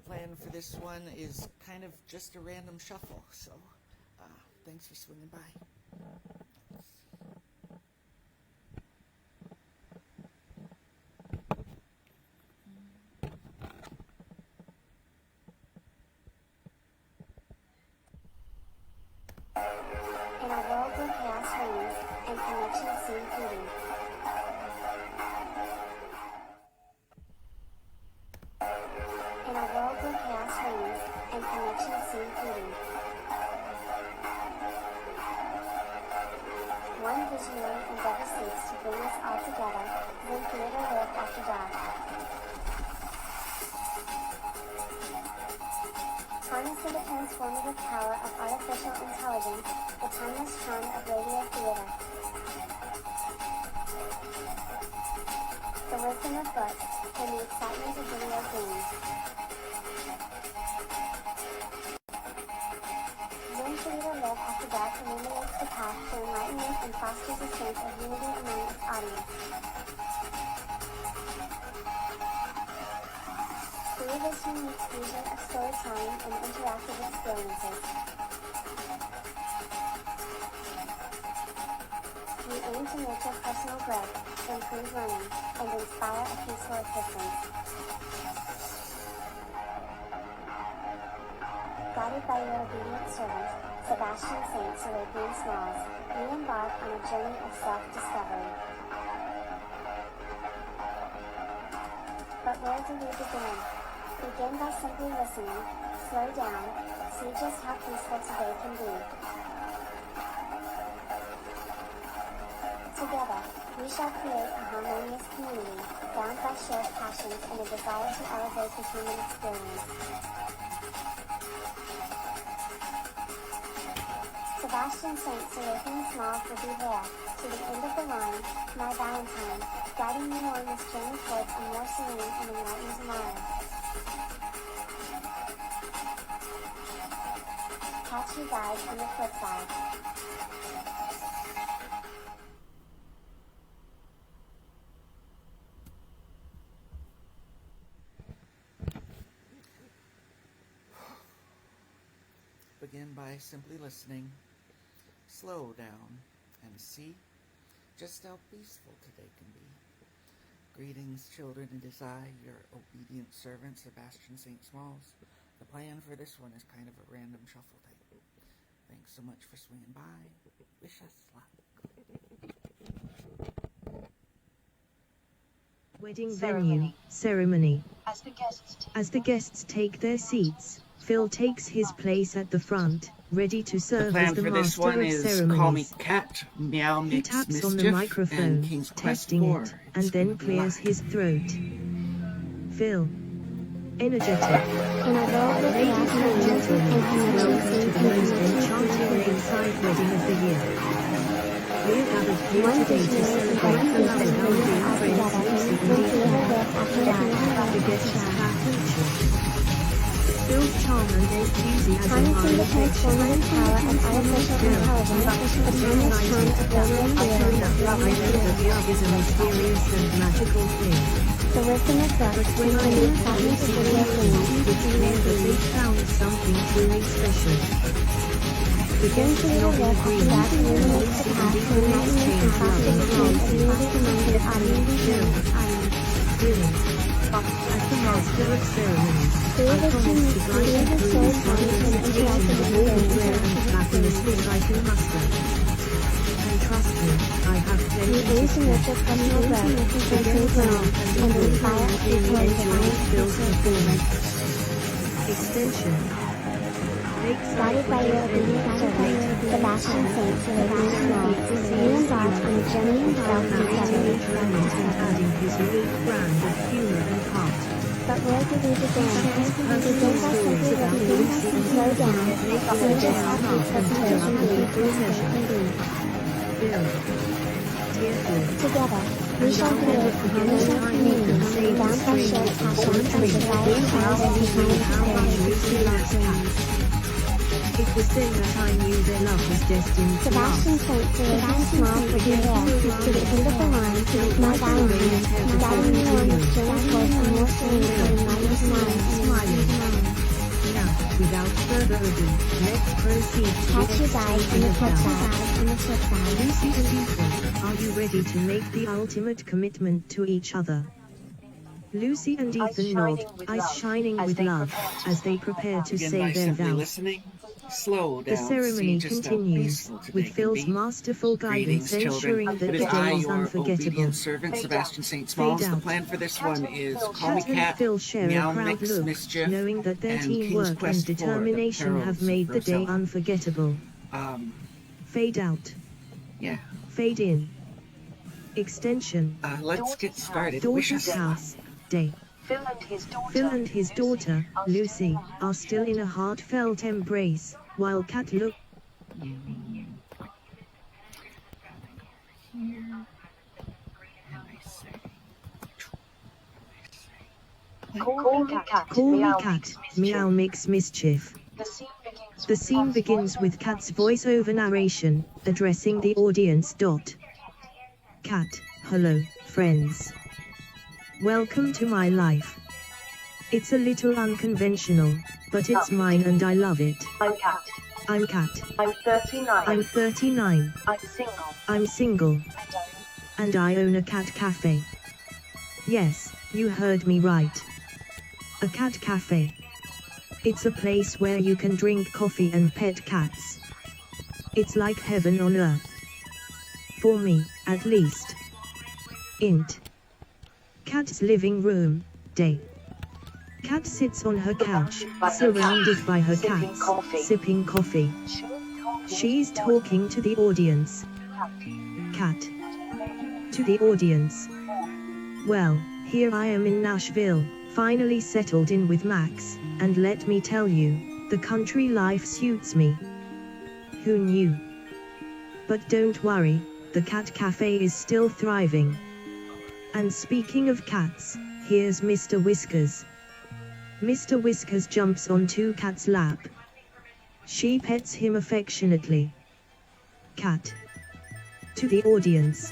plan for this one is kind of just a random shuffle, so thanks for swinging by. In a world where chaos reigns and connections seem fleeting. In a world where chaos reigns and connections seem fleeting. One visionary endeavor seeks to bring us all together, then theater live after dark. Harnessing the transformative power of artificial intelligence, the timeless charm of radio theater. The wisdom of books, and the excitement of video games. Then theater live after dark illuminates the path to enlightenment and fosters a sense of unity among its audience. Through this unique fusion of storytelling and interactive experiences, we aim to nurture personal growth, improve learning, and inspire a peaceful existence. Guided by your obedient servant, Sebastian Saint Serapian Smalls, we embark on a journey of self-discovery. But where do we begin? Begin by simply listening, slow down, see just how peaceful today can be. Together, we shall create a harmonious community, bound by shared passions and a desire to elevate the human experience. Sebastian Saint Serapian Smalls will be there, to the end of the line, my Valentine, guiding you on this journey towards a more serene and enlightened tomorrow. Catch you guys on the flip side. Begin by simply listening, slow down, and see just how peaceful today can be. Greetings, children, it is I, your obedient servant, Sebastian St. Smalls. The plan for this one is kind of a random shuffle type. Thanks so much for swinging by. Wish us luck. Wedding venue, ceremony. As the guests take their seats, Phil takes his place at the front, ready to serve as the master of ceremonies. Call me Cat, Meow He Mix taps on the Mischief, microphone, and King's Quest testing 4. it, and then clears his throat. Phil. Energetic. In a world where chaos reigns and connections seem To the most enchanting lakeside wedding of the year. We're gathered here today to celebrate the love of our dear friends Lucy and Ethan. The guests have featured Phil's charm and enthusiasm harnessing the transformative power of artificial intelligence, the timeless charm of radio theater. I know that love is a mysterious and magical thing. The wisdom of books, When I and the look at excitement these of video games. it's clear that they found something truly special. The guests nod in agreement, and Lucy and Ethan exchange loving glances. Brilliant. As the master of ceremonies, I promise to guide you through this wonderful occasion of warm wear and fabulous I can muster. And trust me, I have plenty We to aim to say. nurture personal growth, improve learning, and inspire a peaceful existence. Phil's performance. Extension. Lakeside Guided by your obedient servant, Sebastian Saint Serapian Smalls, you embark on a journey of self-discovery. and adding his unique brand of humor and heart. But where do we begin? Begin by simply listening, slow down, see just how peaceful today's can be. Phil. Tearful. Together, we shall create a harmonious community, bound by shared passions and desire to elevate the human experience. It was then that I knew their love was destined to last. Sebastian sent Sebastian smiled for be there to the end of the line. My Valentine, guiding you on this journey towards a more serene and enlightened mind. Smiling. Now, without further ado, let's proceed to Catch you guys on the flip side. Lucy and Ethan, are you ready to make the ultimate commitment to each other? Lucy and Ethan nod, eyes shining with love, as they prepare to Begin say by their simply vows. listening. Slow down. The ceremony See just how continues, peaceful today with can Phil's be. masterful guidance Greetings, children. ensuring that It the is I, day is your unforgettable. obedient servant, Sebastian St. Smalls. The out. plan for this one is Call Me Cat and Cat, Phil share a Meow proud Mix, look, Mischief, knowing that their and King's teamwork Quest and 4, The determination have Perils made of the day Rosella. unforgettable. Fade out. Yeah. Fade in. Extension. Let's get started. Wish Daughter's us house. Day. Phil and his daughter, Lucy, are still in a heartfelt embrace, while Cat look. Call me cat, Meow Mix Mischief. The scene begins with Cat's voiceover narration, addressing the audience. Cat, hello, friends. Welcome to my life. It's a little unconventional, but it's mine and I love it. I'm Cat. I'm Cat. I'm 39. I'm 39. I'm single. I'm single. And I own a cat cafe. Yes, you heard me right. A cat cafe. It's a place where you can drink coffee and pet cats. It's like heaven on earth. For me, at least. Int. Cat's living room, day. Cat sits on her couch, surrounded by her cats, sipping coffee. She's talking to the audience. Cat. To the audience. Well, here I am in Nashville, finally settled in with Max, and let me tell you, the country life suits me. Who knew? But don't worry, the cat cafe is still thriving. And speaking of cats, here's Mr. Whiskers. Mr. Whiskers jumps onto Cat's lap. She pets him affectionately. Cat. To the audience.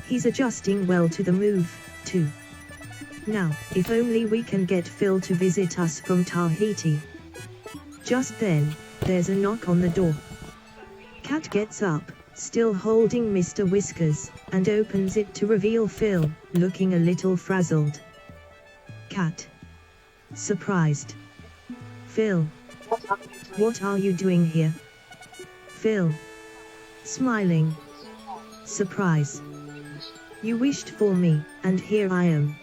He's adjusting well to the move, too. Now, if only we can get Phil to visit us from Tahiti. Just then, there's a knock on the door. Cat gets up, still holding Mr. Whiskers, and opens it to reveal Phil, looking a little frazzled. Cat. Surprised. Phil. What are you doing here? Phil. Smiling. Surprise. You wished for me, and here I am.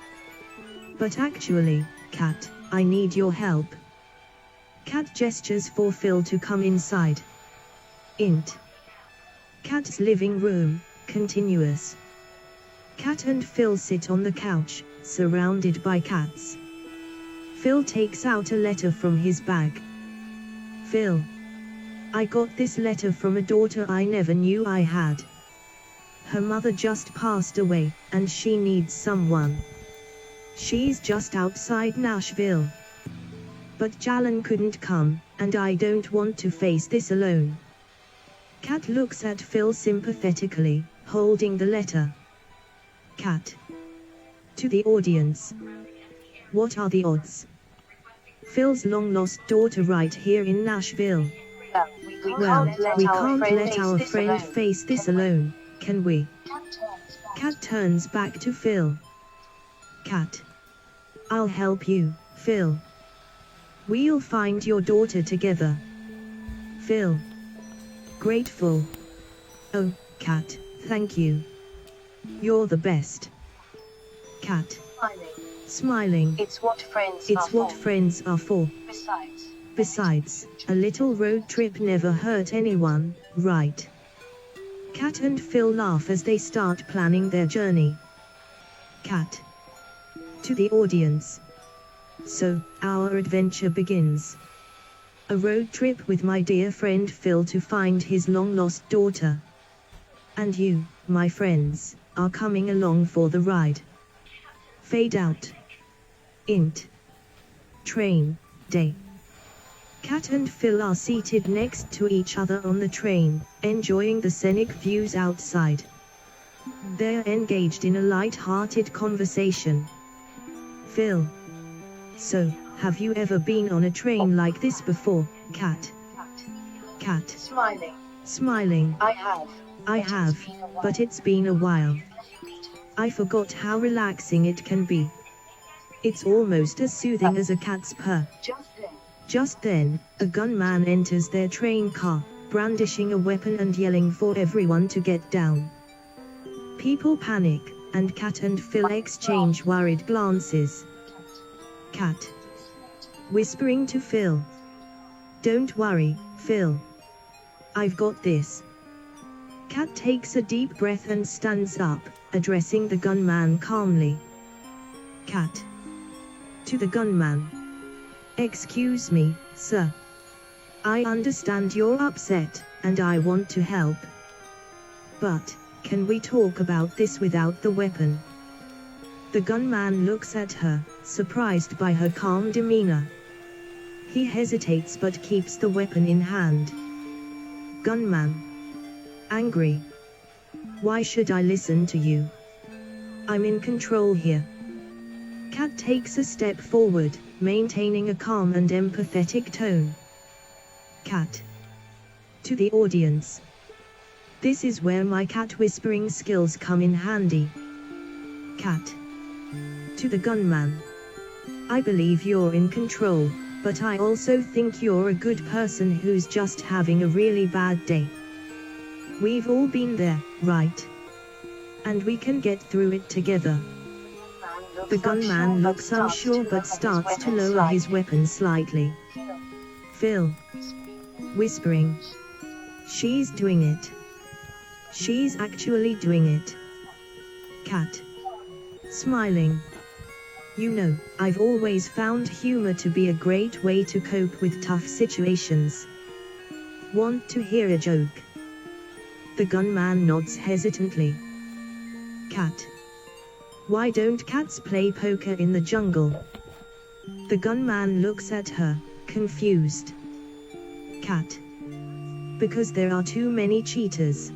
But actually, Cat, I need your help. Cat gestures for Phil to come inside. Int. Cat's living room, continuous. Cat and Phil sit on the couch, surrounded by cats. Phil takes out a letter from his bag. Phil. I got this letter from a daughter I never knew I had. Her mother just passed away, and she needs someone. She's just outside Nashville. But Jalan couldn't come, and I don't want to face this alone. Cat looks at Phil sympathetically, holding the letter. Cat. To the audience. What are the odds? Phil's long-lost daughter right here in Nashville. Well, we can't let our friend face this alone, can we? Cat turns back to Phil. Cat. I'll help you, Phil. We'll find your daughter together. Phil. Grateful. Oh, Cat, thank you. You're the best. Cat. Smiling. It's what friends are for. Besides, a little road trip never hurt anyone, right? Cat and Phil laugh as they start planning their journey. Cat. To the audience. So, our adventure begins. A road trip with my dear friend Phil to find his long-lost daughter. And you, my friends, are coming along for the ride. Fade out. Int. Train, day. Cat and Phil are seated next to each other on the train, enjoying the scenic views outside. They're engaged in a light-hearted conversation. Phil. So, have you ever been on a train like this before, Cat? Cat. Smiling. I have. I have, but it's been a while. I forgot how relaxing it can be. It's almost as soothing as a cat's purr. Just then, a gunman enters their train car, brandishing a weapon and yelling for everyone to get down. People panic, and Cat and Phil exchange worried glances. Cat. Whispering to Phil. Don't worry, Phil. I've got this. Cat takes a deep breath and stands up, addressing the gunman calmly. Cat. To the gunman. Excuse me, sir. I understand you're upset, and I want to help. But, can we talk about this without the weapon? The gunman looks at her, surprised by her calm demeanor. He hesitates but keeps the weapon in hand. Gunman. Angry. Why should I listen to you? I'm in control here. Cat takes a step forward, maintaining a calm and empathetic tone. Cat. To the audience. This is where my cat whispering skills come in handy. Cat. To the gunman. I believe you're in control, but I also think you're a good person who's just having a really bad day. We've all been there, right? And we can get through it together. The gunman looks unsure but starts to lower his weapon slightly. Phil. Whispering. She's doing it. She's actually doing it. Cat. Smiling. You know, I've always found humor to be a great way to cope with tough situations. Want to hear a joke? The gunman nods hesitantly. Cat. Why don't cats play poker in the jungle? The gunman looks at her, confused. Cat. Because there are too many cheaters.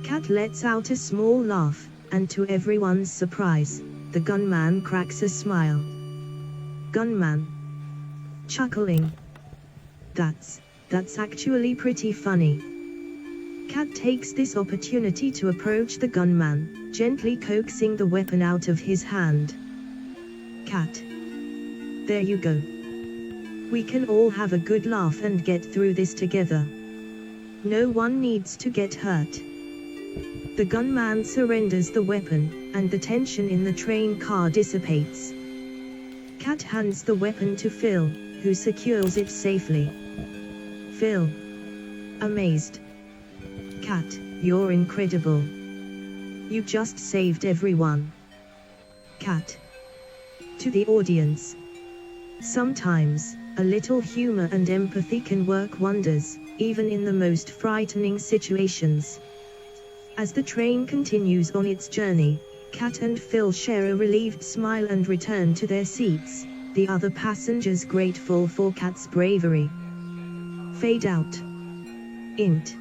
Cat lets out a small laugh, and to everyone's surprise, the gunman cracks a smile. Gunman. Chuckling. That's actually pretty funny. Cat takes this opportunity to approach the gunman, gently coaxing the weapon out of his hand. Cat. There you go. We can all have a good laugh and get through this together. No one needs to get hurt. The gunman surrenders the weapon, and the tension in the train car dissipates. Cat hands the weapon to Phil, who secures it safely. Phil. Amazed. Cat, you're incredible. You just saved everyone. Cat. To the audience. Sometimes, a little humor and empathy can work wonders, even in the most frightening situations. As the train continues on its journey, Cat and Phil share a relieved smile and return to their seats, the other passengers grateful for Cat's bravery. Fade out. Int.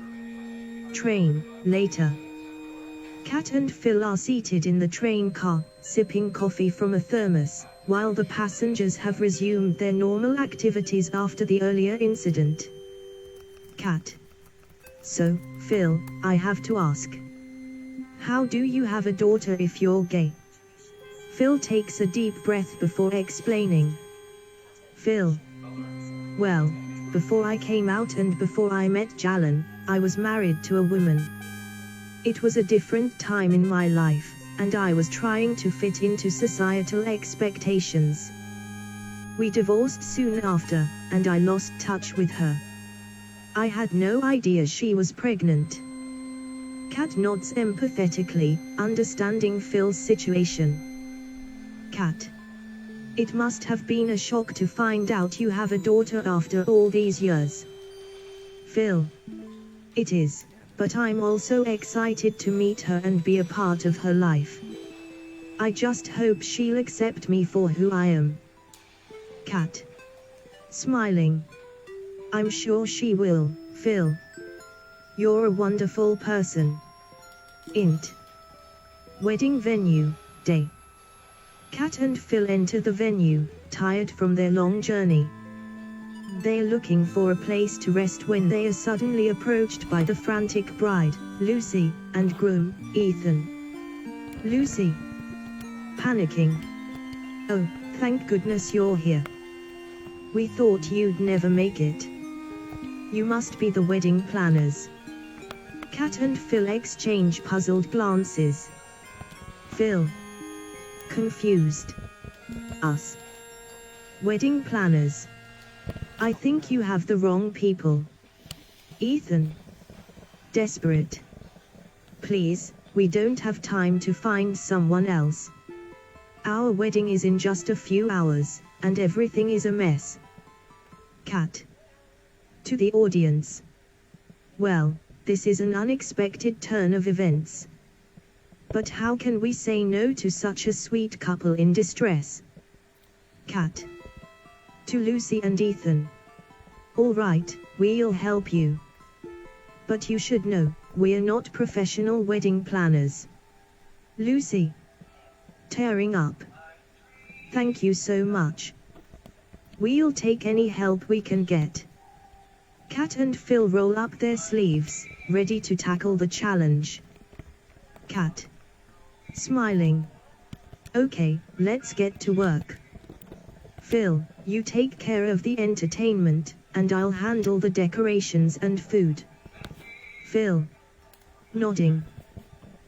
Train, later. Cat and Phil are seated in the train car, sipping coffee from a thermos, while the passengers have resumed their normal activities after the earlier incident. Cat. So, Phil, I have to ask. How do you have a daughter if you're gay? Phil takes a deep breath before explaining. Phil. Well, before I came out and before I met Jalan, I was married to a woman. It was a different time in my life, and I was trying to fit into societal expectations. We divorced soon after, and I lost touch with her. I had no idea she was pregnant. Cat nods empathetically, understanding Phil's situation. Cat. It must have been a shock to find out you have a daughter after all these years. Phil. It is, but I'm also excited to meet her and be a part of her life. I just hope she'll accept me for who I am. Cat. Smiling. I'm sure she will, Phil. You're a wonderful person. Int. Wedding venue, day. Kat and Phil enter the venue, tired from their long journey. They're looking for a place to rest when they are suddenly approached by the frantic bride, Lucy, and groom, Ethan. Lucy. Panicking. Oh, thank goodness you're here. We thought you'd never make it. You must be the wedding planners. Kat and Phil exchange puzzled glances. Phil. Confused. Us. Wedding planners. I think you have the wrong people. Ethan. Desperate. Please, we don't have time to find someone else. Our wedding is in just a few hours, and everything is a mess. Kat. To the audience. Well, this is an unexpected turn of events. But how can we say no to such a sweet couple in distress? Kat. To Lucy and Ethan. All right, we'll help you. But you should know, we're not professional wedding planners. Lucy. Tearing up. Thank you so much. We'll take any help we can get. Kat and Phil roll up their sleeves, ready to tackle the challenge. Kat. Smiling. Okay, let's get to work. Phil, you take care of the entertainment, and I'll handle the decorations and food. Phil. Nodding.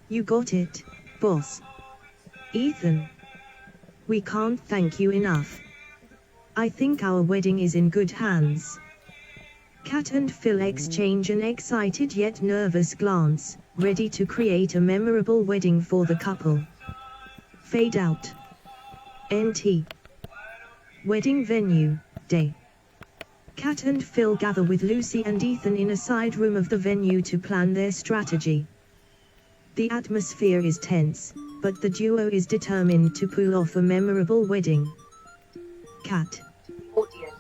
You got it, boss. Ethan. We can't thank you enough. I think our wedding is in good hands. Kat and Phil exchange an excited yet nervous glance, ready to create a memorable wedding for the couple. Fade out. NT. Wedding venue, day. Kat and Phil gather with Lucy and Ethan in a side room of the venue to plan their strategy. The atmosphere is tense, but the duo is determined to pull off a memorable wedding. Kat.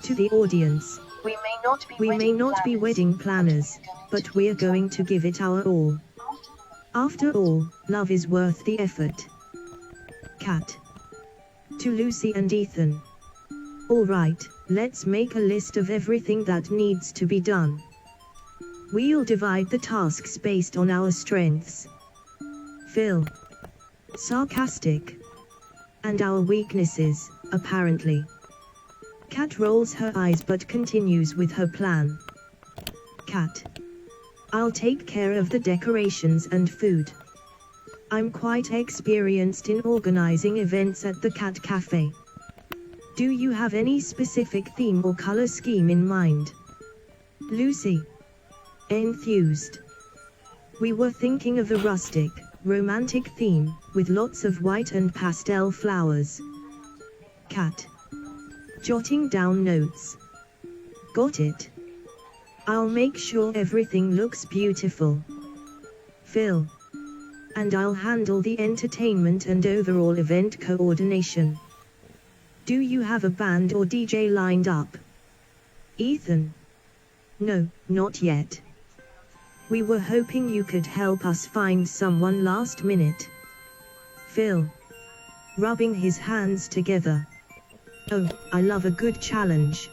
To the audience. We may not be wedding planners, but we're going to give it our all. After all, love is worth the effort. Kat. To Lucy and Ethan. All right, let's make a list of everything that needs to be done. We'll divide the tasks based on our strengths. Phil. Sarcastic. And our weaknesses, apparently. Kat rolls her eyes but continues with her plan. Kat. I'll take care of the decorations and food. I'm quite experienced in organizing events at the Cat Cafe. Do you have any specific theme or color scheme in mind? Lucy. Enthused. We were thinking of a rustic, romantic theme, with lots of white and pastel flowers. Kat. Jotting down notes. Got it. I'll make sure everything looks beautiful. Phil. And I'll handle the entertainment and overall event coordination. Do you have a band or DJ lined up? Ethan. No, not yet. We were hoping you could help us find someone last minute. Phil. Rubbing his hands together. Oh, I love a good challenge.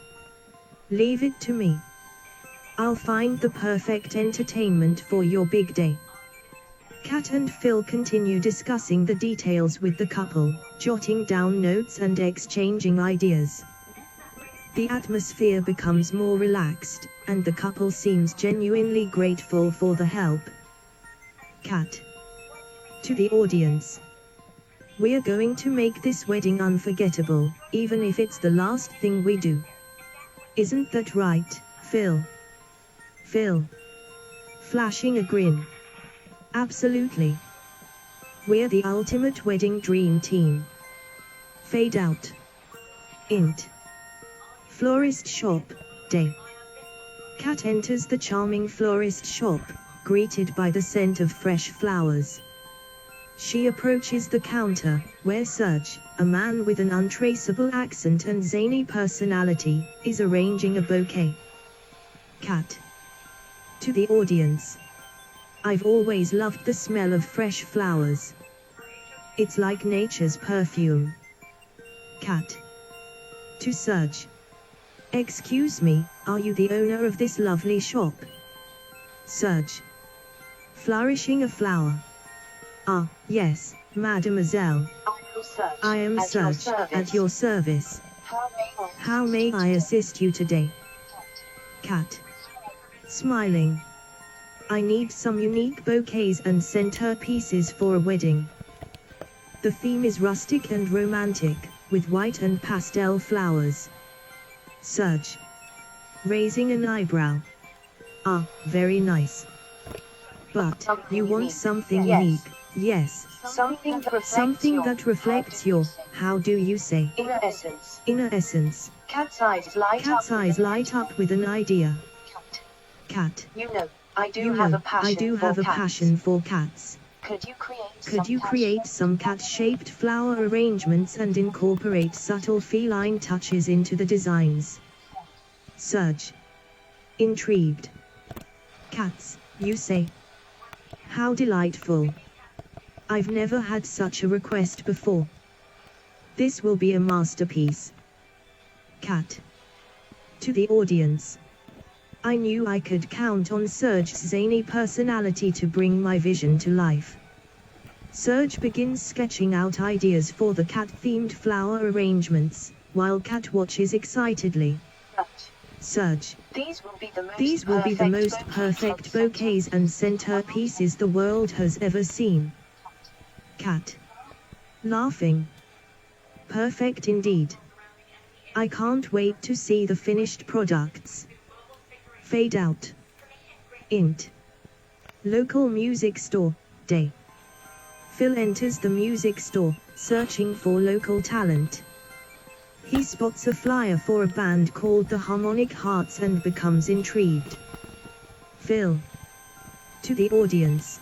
Leave it to me. I'll find the perfect entertainment for your big day. Kat and Phil continue discussing the details with the couple, jotting down notes and exchanging ideas. The atmosphere becomes more relaxed, and the couple seems genuinely grateful for the help. Kat. To the audience. We're going to make this wedding unforgettable, even if it's the last thing we do. Isn't that right, Phil? Phil. Flashing a grin. Absolutely. We're the ultimate wedding dream team. Fade out. Int. Florist shop, day. Kat enters the charming florist shop, greeted by the scent of fresh flowers. She approaches the counter, where Serge, a man with an untraceable accent and zany personality, is arranging a bouquet. Cat. To the audience. I've always loved the smell of fresh flowers. It's like nature's perfume. Cat. To Serge. Excuse me, are you the owner of this lovely shop? Serge. Flourishing a flower. Ah, yes, mademoiselle. I am Serge, at your service. How may I assist you today? Cat. Smiling. I need some unique bouquets and centerpieces for a wedding. The theme is rustic and romantic, with white and pastel flowers. Serge. Raising an eyebrow. Ah, very nice. But, you want something unique, yes. Something that reflects your, how do you say? Inner essence. Inner essence. Cat's eyes light up with an idea. Cat. You know, I do have a passion for cats. Could you create some cat-shaped flower arrangements and incorporate subtle feline touches into the designs? Serge. Intrigued. Cats, you say? How delightful. I've never had such a request before. This will be a masterpiece. Cat. To the audience. I knew I could count on Serge's zany personality to bring my vision to life. Serge begins sketching out ideas for the cat-themed flower arrangements, while Cat watches excitedly. Serge. These will be the most perfect bouquets and centerpieces the world has ever seen. Cat. Laughing. Perfect indeed. I can't wait to see the finished products. Fade out. Int. Local music store, day. Phil enters the music store, searching for local talent. He spots a flyer for a band called the Harmonic Hearts and becomes intrigued. Phil. To the audience.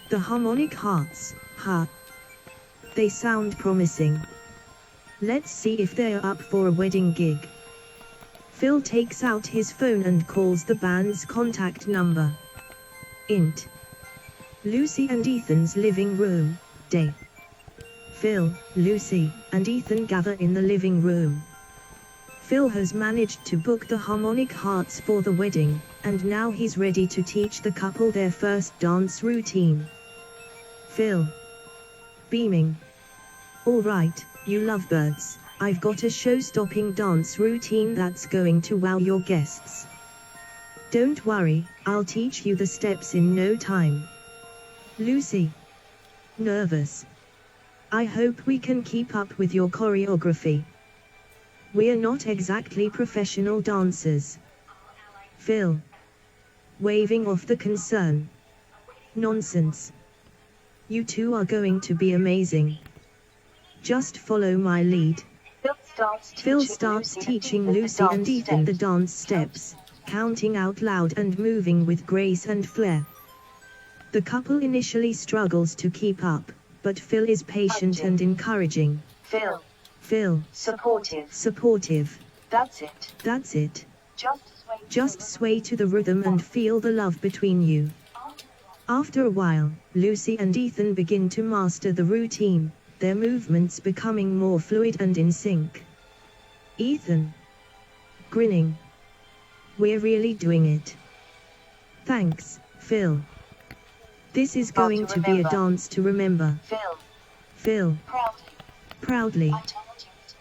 The Harmonic Hearts, ha. They sound promising. Let's see if they're up for a wedding gig. Phil takes out his phone and calls the band's contact number. Int. Lucy and Ethan's living room, day. Phil, Lucy, and Ethan gather in the living room. Phil has managed to book the Harmonic Hearts for the wedding, and now he's ready to teach the couple their first dance routine. Phil. Beaming. All right, you lovebirds, I've got a show-stopping dance routine that's going to wow your guests. Don't worry, I'll teach you the steps in no time. Lucy. Nervous. I hope we can keep up with your choreography. We're not exactly professional dancers. Phil. Waving off the concern. Nonsense. You two are going to be amazing. Just follow my lead. Phil starts teaching Lucy and Ethan the dance steps, counting out loud and moving with grace and flair. The couple initially struggles to keep up, but Phil is patient and encouraging. Phil. Supportive. That's it. Just sway to the rhythm and feel the love between you. After a while, Lucy and Ethan begin to master the routine, their movements becoming more fluid and in sync. Ethan. Grinning. We're really doing it. Thanks, Phil. This is going to be a dance to remember. Phil. Proudly.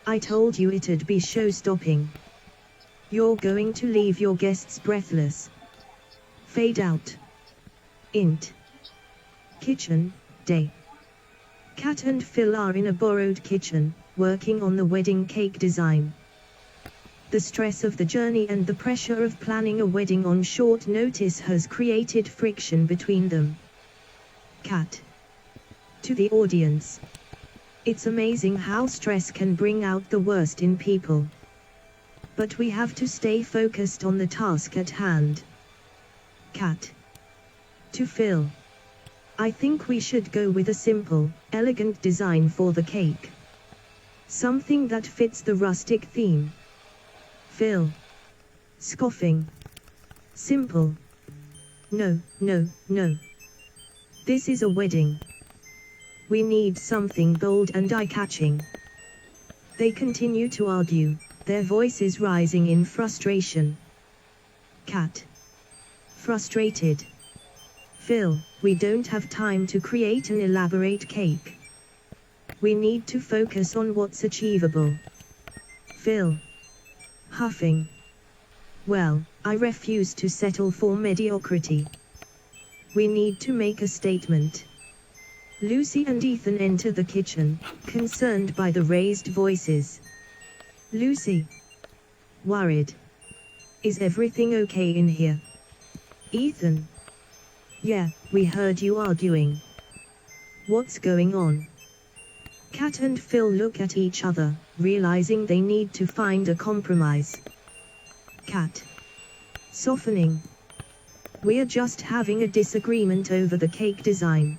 I told you it'd be show-stopping. You're going to leave your guests breathless. Fade out. Int. Kitchen, day. Cat and Phil are in a borrowed kitchen, working on the wedding cake design. The stress of the journey and the pressure of planning a wedding on short notice has created friction between them. Cat. To the audience. It's amazing how stress can bring out the worst in people. But we have to stay focused on the task at hand. Cat. To Phil. I think we should go with a simple, elegant design for the cake. Something that fits the rustic theme. Phil. Scoffing. Simple. No, no, no. This is a wedding. We need something bold and eye-catching. They continue to argue, their voices rising in frustration. Cat. Frustrated. Phil, we don't have time to create an elaborate cake. We need to focus on what's achievable. Phil. Huffing. Well, I refuse to settle for mediocrity. We need to make a statement. Lucy and Ethan enter the kitchen, concerned by the raised voices. Lucy. Worried. Is everything okay in here? Ethan. Yeah, we heard you arguing. What's going on? Kat and Phil look at each other, realizing they need to find a compromise. Kat. Softening. We're just having a disagreement over the cake design.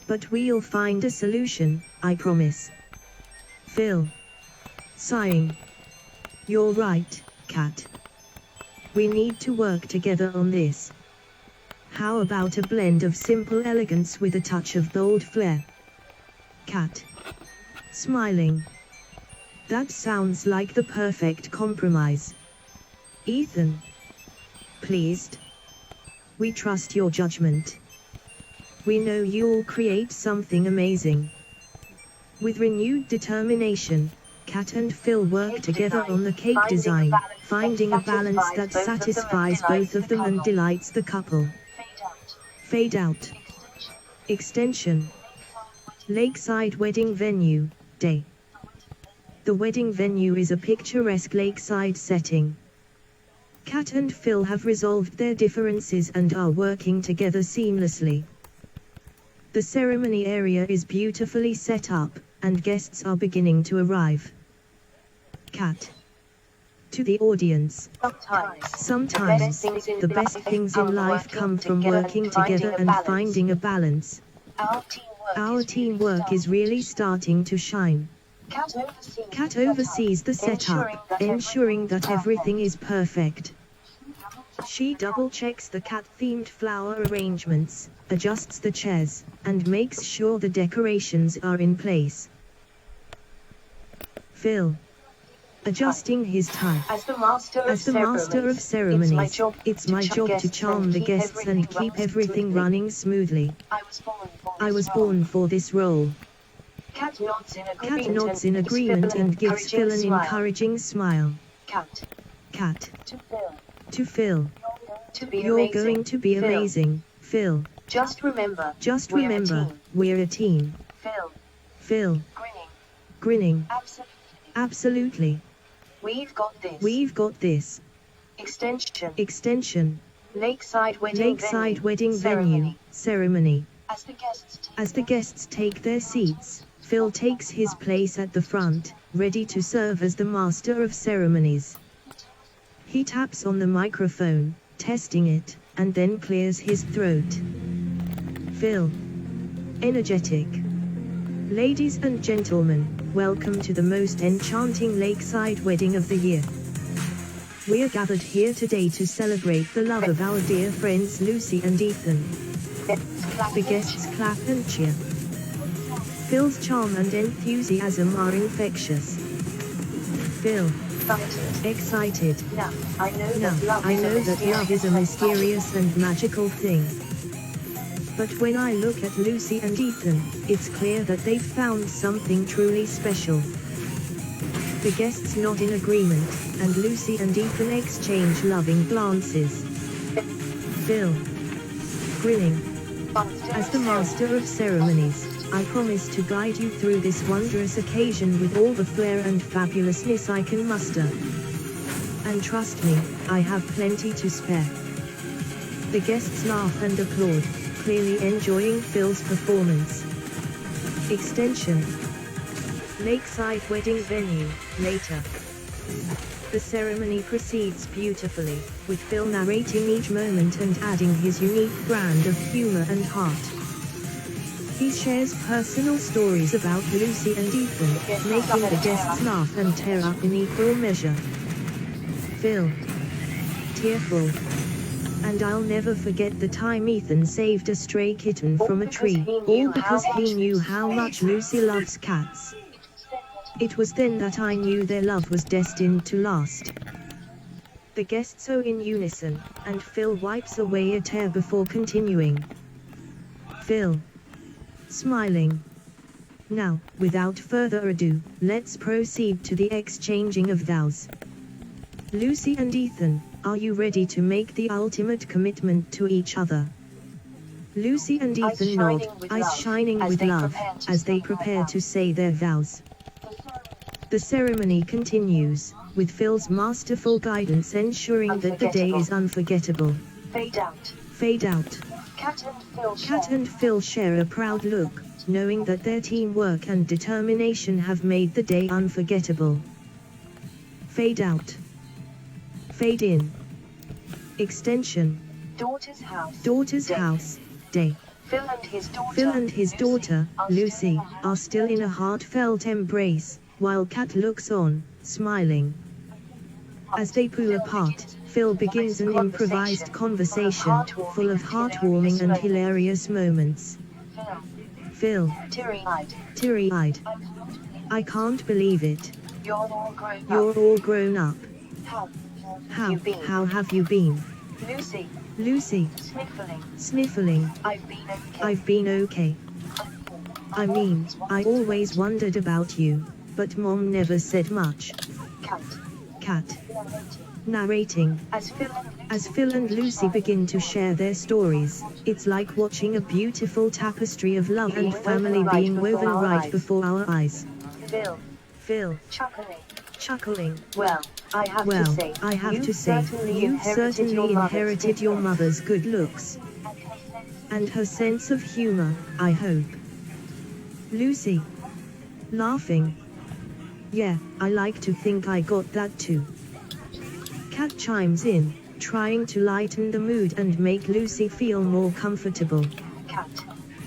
But we'll find a solution, I promise. Phil. Sighing. You're right, Kat. We need to work together on this. How about a blend of simple elegance with a touch of bold flair? Kat. Smiling. That sounds like the perfect compromise. Ethan. Pleased. We trust your judgment. We know you'll create something amazing. With renewed determination, Kat and Phil work together on the cake design, finding a balance that satisfies both of them and delights the couple. Fade out. Extension. Lakeside wedding venue, day. The wedding venue is a picturesque lakeside setting. Kat and Phil have resolved their differences and are working together seamlessly. The ceremony area is beautifully set up, and guests are beginning to arrive. Kat. To the audience. Sometimes, the best things in life come from working together and finding a balance. Our teamwork is really starting to shine. Kat oversees the setup, ensuring that everything is perfect. She double-checks the cat-themed flower arrangements, adjusts the chairs, and makes sure the decorations are in place. Phil. Adjusting his tie. As the master of ceremonies, it's my job to charm the guests and keep everything running smoothly. I was born for this role. Kat nods in agreement and gives Phil an encouraging smile. Kat. To Phil. You're going to be amazing, Phil. Just remember, we're a team. Phil. Grinning. Absolutely. We've got this. Extension. Lakeside wedding venue, ceremony. As the guests take their seats, Phil takes his place at the front, ready to serve as the master of ceremonies. He taps on the microphone, testing it, and then clears his throat. Phil. Energetic. Ladies and gentlemen, welcome to the most enchanting lakeside wedding of the year. We are gathered here today to celebrate the love of our dear friends Lucy and Ethan. The guests clap and cheer. Phil's charm and enthusiasm are infectious. Phil. Excited. Now, I know that love is a mysterious and magical thing. But when I look at Lucy and Ethan, it's clear that they've found something truly special. The guests nod in agreement, and Lucy and Ethan exchange loving glances. Phil. Grinning. As the master of ceremonies, I promise to guide you through this wondrous occasion with all the flair and fabulousness I can muster. And trust me, I have plenty to spare. The guests laugh and applaud, clearly enjoying Phil's performance. Extension. Lakeside wedding venue, later. The ceremony proceeds beautifully, with Phil narrating each moment and adding his unique brand of humor and heart. He shares personal stories about Lucy and Ethan, making the guests laugh and tear up in equal measure. Phil. Tearful. And I'll never forget the time Ethan saved a stray kitten from a tree, all because he knew how much Lucy loves cats. It was then that I knew their love was destined to last. The guests sew in unison, and Phil wipes away a tear before continuing. Phil. Smiling. Now, without further ado, let's proceed to the exchanging of vows. Lucy and Ethan, are you ready to make the ultimate commitment to each other? Lucy and Ethan nod, eyes shining with love, as they prepare to say their vows. The ceremony continues, with Phil's masterful guidance ensuring that the day is unforgettable. Fade out. Fade out. Cat and Phil share a proud look, knowing that their teamwork and determination have made the day unforgettable. Fade out. Fade in. Extension. Daughter's house. Day. Phil and his daughter, Lucy, are still in a heartfelt embrace, while Kat looks on, smiling. As they pull apart, Phil begins an improvised conversation, full of heartwarming and hilarious moments. Phil. Teary-eyed. I can't believe it. You're all grown up. How have you been? Lucy. Sniffling. I've been okay. I mean, I always wondered about you, but Mom never said much. Cat. Narrating. As Phil and Lucy begin to share their stories, it's like watching a beautiful tapestry of love and family being woven right before our eyes. Phil. Chuckling. Well, I have to say, you've certainly inherited your mother's good looks. And her sense of humor, I hope. Lucy. Laughing. Yeah, I like to think I got that too. Kat chimes in, trying to lighten the mood and make Lucy feel more comfortable.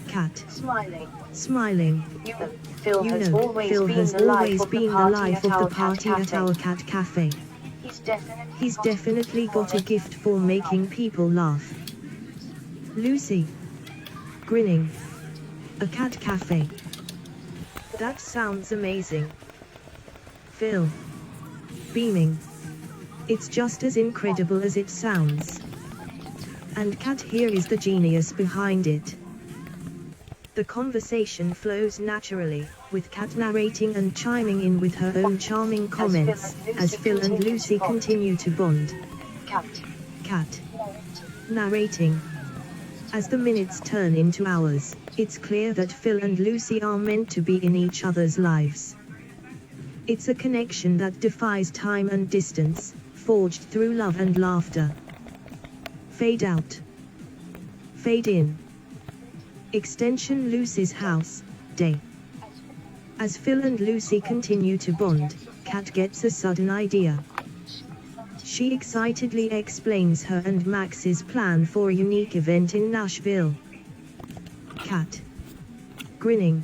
Cat. Smiling. Phil has always been the life of the party at our cat cafe. He's definitely got a gift for making people laugh. Lucy. Grinning. A cat cafe. That sounds amazing. Phil. Beaming. It's just as incredible as it sounds. And Kat here is the genius behind it. The conversation flows naturally, with Kat narrating and chiming in with her own charming comments, as Phil and Lucy continue to bond. Kat. Narrating. As the minutes turn into hours, it's clear that Phil and Lucy are meant to be in each other's lives. It's a connection that defies time and distance, forged through love and laughter. Fade out. Fade in. Extension. Lucy's house. Day. As Phil and Lucy continue to bond, Kat gets a sudden idea. She excitedly explains her and Max's plan for a unique event in Nashville. Kat. Grinning.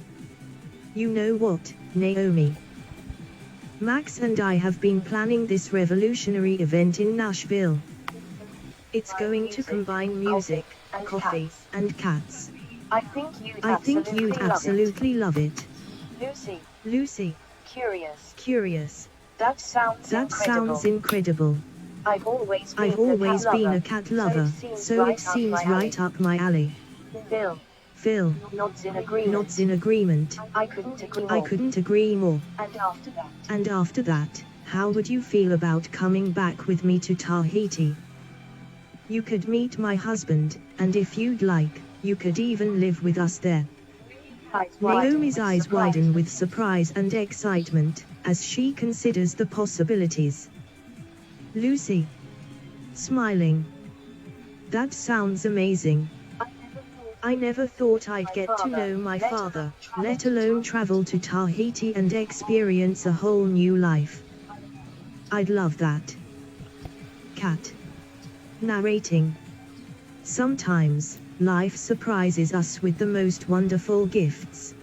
You know what, Naomi? Max and I have been planning this revolutionary event in Nashville. It's going to combine music, coffee, and cats. I think you'd absolutely love it. Lucy. Curious. That sounds incredible. I've always been a cat lover, so it seems right up my alley. Phil. Nods in agreement. I couldn't agree more. And after that, how would you feel about coming back with me to Tahiti? You could meet my husband, and if you'd like, you could even live with us there. Naomi's eyes widen with surprise and excitement, as she considers the possibilities. Lucy. Smiling. That sounds amazing. I never thought I'd get to know my father, let alone travel to Tahiti and experience a whole new life. I'd love that. Kat. Narrating. Sometimes, life surprises us with the most wonderful gifts.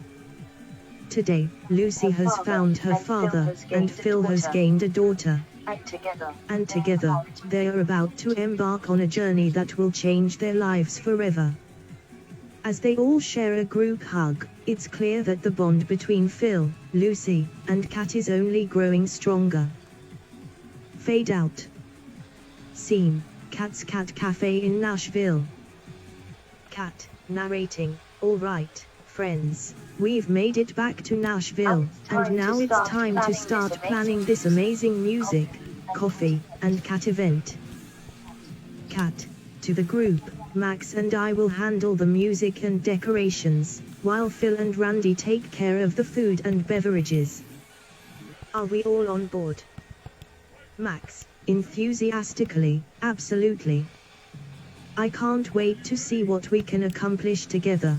Today, Lucy has found her father, and Phil has gained a daughter. And together, they are about to embark on a journey that will change their lives forever. As they all share a group hug, it's clear that the bond between Phil, Lucy, and Kat is only growing stronger. Fade out. Scene: Kat's Cat Cafe in Nashville. Kat, narrating, "Alright, friends, we've made it back to Nashville, and now it's time to start planning this amazing music, coffee, and cat event." Kat, to the group, "Max and I will handle the music and decorations, while Phil and Randy take care of the food and beverages. Are we all on board?" Max, enthusiastically, "Absolutely. I can't wait to see what we can accomplish together."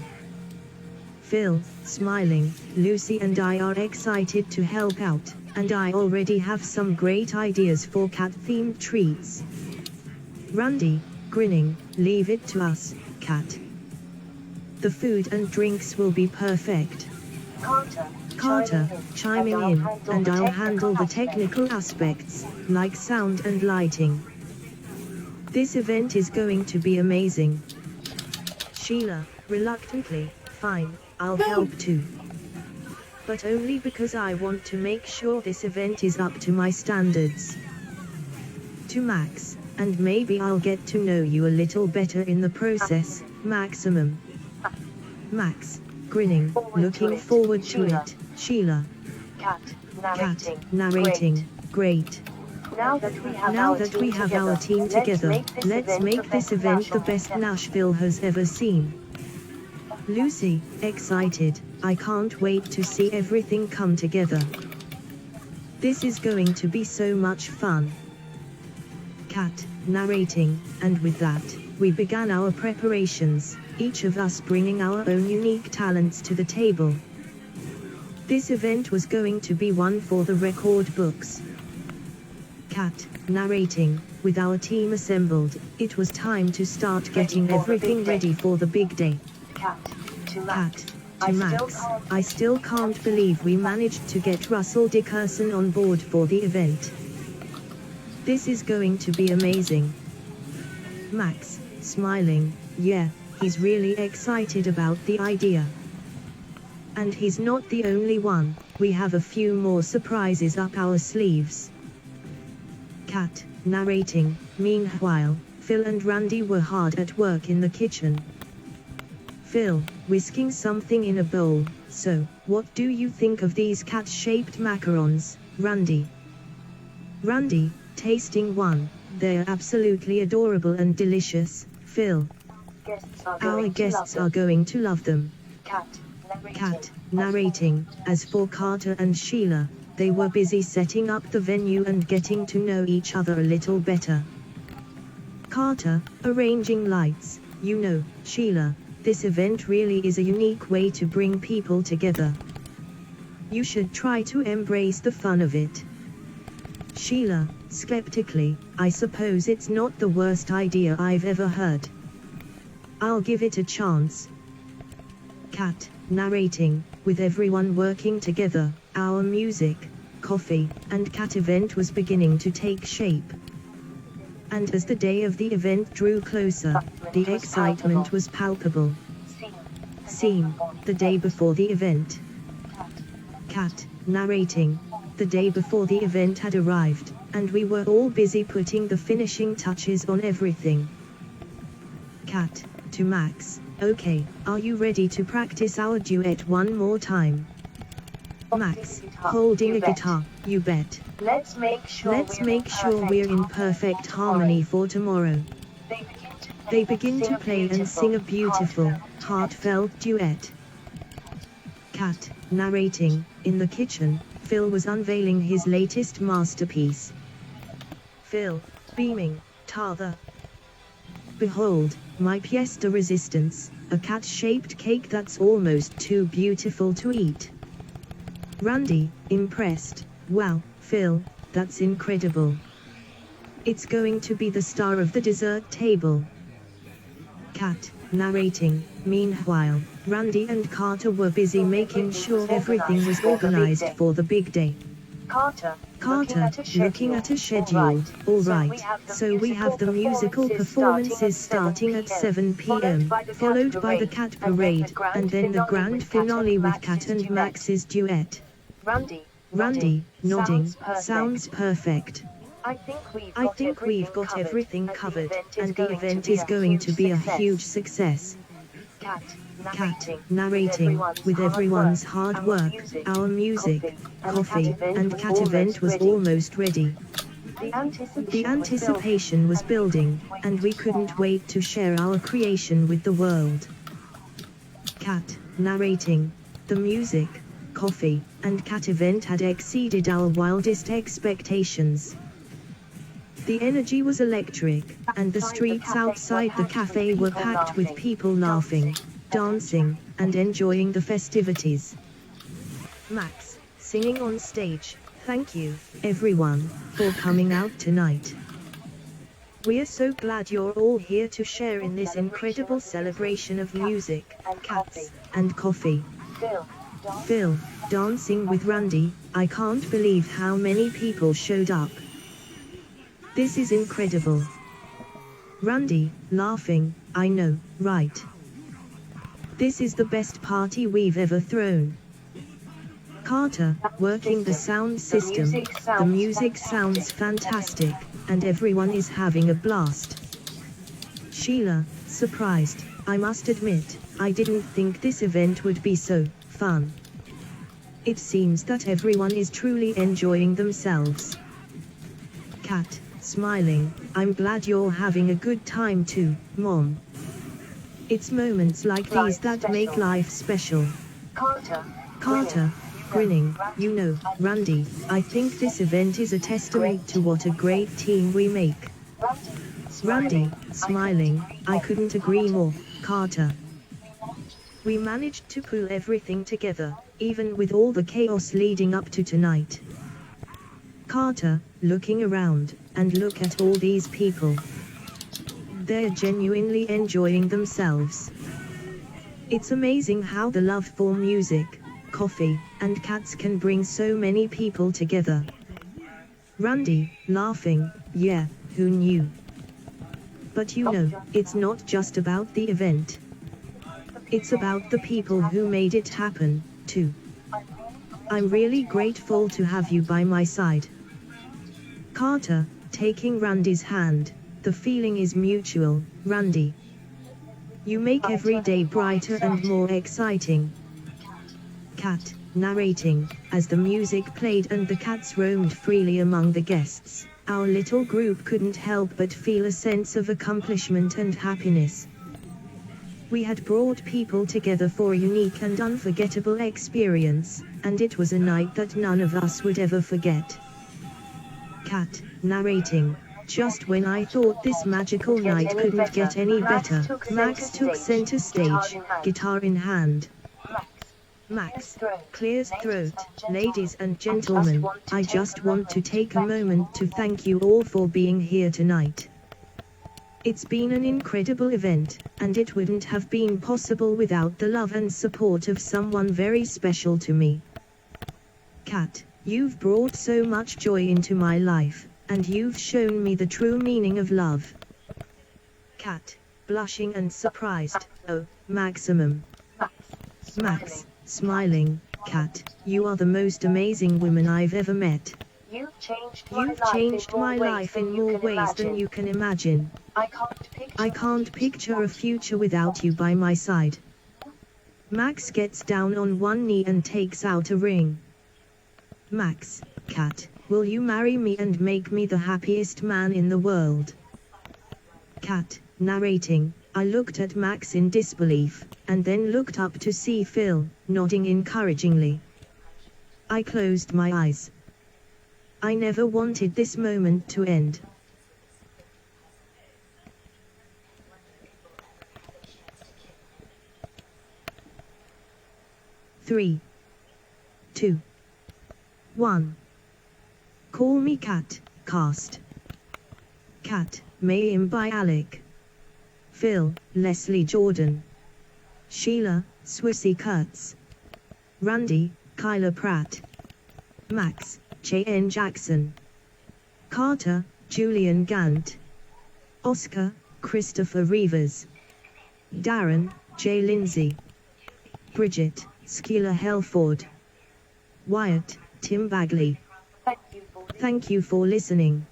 Phil, smiling, "Lucy and I are excited to help out, and I already have some great ideas for cat-themed treats." Randy, grinning, "Leave it to us, Kat. The food and drinks will be perfect." Carter, chiming in, "And I'll handle the technical aspects, like sound and lighting. This event is going to be amazing." Sheila, reluctantly, "Fine, I'll help too. But only because I want to make sure this event is up to my standards." To Max, "And maybe I'll get to know you a little better in the process, Maximum." Max, grinning, "Looking forward to it, Sheila." Kat, narrating, "Great. Now that we have our team together, let's make this event the best Nashville has ever seen." Lucy, excited, "I can't wait to see everything come together. This is going to be so much fun." Kat, narrating, "And with that, we began our preparations, each of us bringing our own unique talents to the table. This event was going to be one for the record books." Kat, narrating, "With our team assembled, it was time to start getting everything ready for the big day." Kat, to Max, "I still can't believe we managed to get Russell Dickerson on board for the event. This is going to be amazing." Max, smiling, "Yeah, he's really excited about the idea. And he's not the only one, we have a few more surprises up our sleeves." Kat, narrating, "Meanwhile, Phil and Randy were hard at work in the kitchen. Phil, whisking something in a bowl, "So, what do you think of these cat-shaped macarons, Randy?" Randy, tasting one, "They're absolutely adorable and delicious, Phil. Our guests are going to love them." Kat, narrating, "As for Carter and Sheila, they were busy setting up the venue and getting to know each other a little better. Carter, arranging lights, you know, Sheila, this event really is a unique way to bring people together. You should try to embrace the fun of it." Sheila, skeptically, "I suppose it's not the worst idea I've ever heard. I'll give it a chance." Kat, narrating, "With everyone working together, our music, coffee, and cat event was beginning to take shape. And as the day of the event drew closer, the excitement was palpable." Scene: the day before the event. Kat, narrating, "The day before the event had arrived, and we were all busy putting the finishing touches on everything." Kat, to Max, "Okay, are you ready to practice our duet one more time?" Max, holding a guitar, "You bet. Let's make sure we're in perfect harmony for tomorrow." They begin to play and sing a beautiful, heartfelt duet. Kat, narrating, "In the kitchen, Phil was unveiling his latest masterpiece." Phil, beaming, "Tather. Behold, my pièce de résistance, a cat-shaped cake that's almost too beautiful to eat." Randy, impressed, "Wow, Phil, that's incredible. It's going to be the star of the dessert table." Kat, narrating, "Meanwhile, Randy and Carter were busy making sure everything was organized for the big day." Carter, looking at a schedule. Alright, so we have the musical performances starting at 7 p.m., followed by the cat parade, and then the grand finale with Cat and Max's duet. Randy, nodding, sounds perfect. I think we've got everything covered, and the event is going to be a huge success. Cat, narrating, with everyone's hard work, our music, coffee, and cat event was almost ready. The anticipation was building, and we couldn't wait to share our creation with the world. Cat, narrating, the music, coffee, and cat event had exceeded our wildest expectations. The energy was electric, and the streets outside the cafe were packed with people laughing, dancing, and enjoying the festivities. Max, singing on stage, thank you, everyone, for coming out tonight. We're so glad you're all here to share in this incredible celebration of music, cats, and coffee. Phil, dancing with Randy, I can't believe how many people showed up. This is incredible. Randy, laughing, I know, right? This is the best party we've ever thrown. Carter, working the sound system, the music sounds fantastic, and everyone is having a blast. Sheila, surprised, I must admit, I didn't think this event would be so fun. It seems that everyone is truly enjoying themselves. Cat, smiling, I'm glad you're having a good time too, Mom. It's moments like these that make life special. Carter, grinning, you know, Randy, I think this event is a testament to what a great team we make. Randy, smiling, I couldn't agree more, Carter. We managed to pull everything together, even with all the chaos leading up to tonight. Carter, looking around, and look at all these people. They're genuinely enjoying themselves. It's amazing how the love for music, coffee, and cats can bring so many people together. Randy, laughing, yeah, who knew? But you know, it's not just about the event. It's about the people who made it happen, too. I'm really grateful to have you by my side. Carter, taking Randy's hand, the feeling is mutual, Randy. You make every day brighter and more exciting. Cat, narrating, as the music played and the cats roamed freely among the guests, our little group couldn't help but feel a sense of accomplishment and happiness. We had brought people together for a unique and unforgettable experience, and it was a night that none of us would ever forget. Cat, narrating, just when I thought this magical night couldn't get any better, Max took center stage, guitar in hand. Max clears throat. Ladies and gentlemen, I just want to take a moment to thank you all for being here tonight. It's been an incredible event, and it wouldn't have been possible without the love and support of someone very special to me. Cat, you've brought so much joy into my life, and you've shown me the true meaning of love. Cat, blushing and surprised, oh, maximum. Max, smiling, Cat, you are the most amazing woman I've ever met. You've changed my life in more ways than you can imagine. I can't picture a future without you by my side. Max gets down on one knee and takes out a ring. Max, Cat, will you marry me and make me the happiest man in the world? Cat, narrating, I looked at Max in disbelief, and then looked up to see Phil, nodding encouragingly. I closed my eyes. I never wanted this moment to end. Three, 2, 1. Call Me Cat, cast. Cat, Mayim by Alec. Phil, Leslie Jordan. Sheila, Swissy Kurtz. Randy, Kyla Pratt. Max, J.N. Jackson. Carter, Julian Gant. Oscar, Christopher Reevers. Darren, J. Lindsay. Bridget, Skeela Helford. Wyatt, Tim Bagley. Thank you for listening.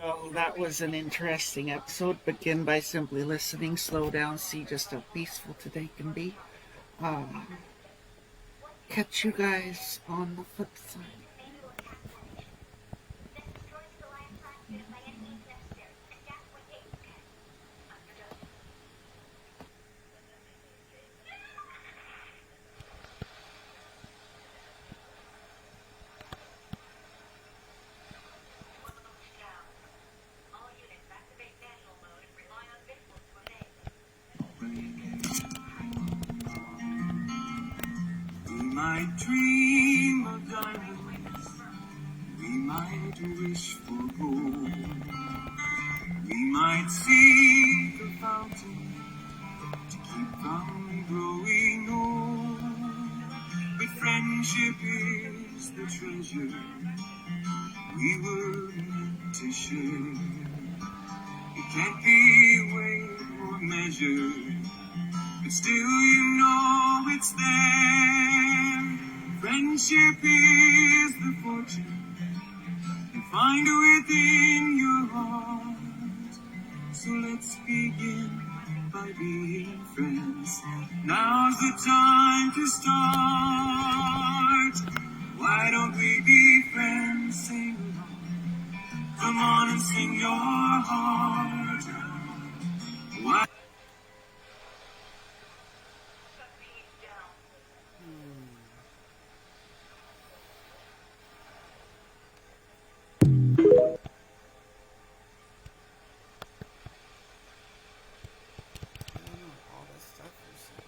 Well, that was an interesting episode. Begin by simply listening, slow down, see just how peaceful today can be. Catch you guys on the flip side. We might dream of diamonds, we might wish for gold, we might seek a fountain to keep from growing old. But friendship is the treasure we were meant to share. It can't be weighed or measured, but still you know it's there. Friendship is the fortune you find within your heart. So let's begin by being friends. Now's the time to start. Why don't we be friends? Sing along. Come on and sing your heart out. Why? All this stuff is right.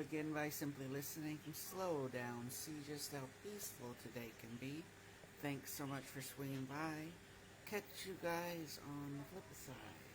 begin by simply listening. Slow down. See just how peaceful today can be. Thanks so much for swinging by. Catch you guys on the flip side.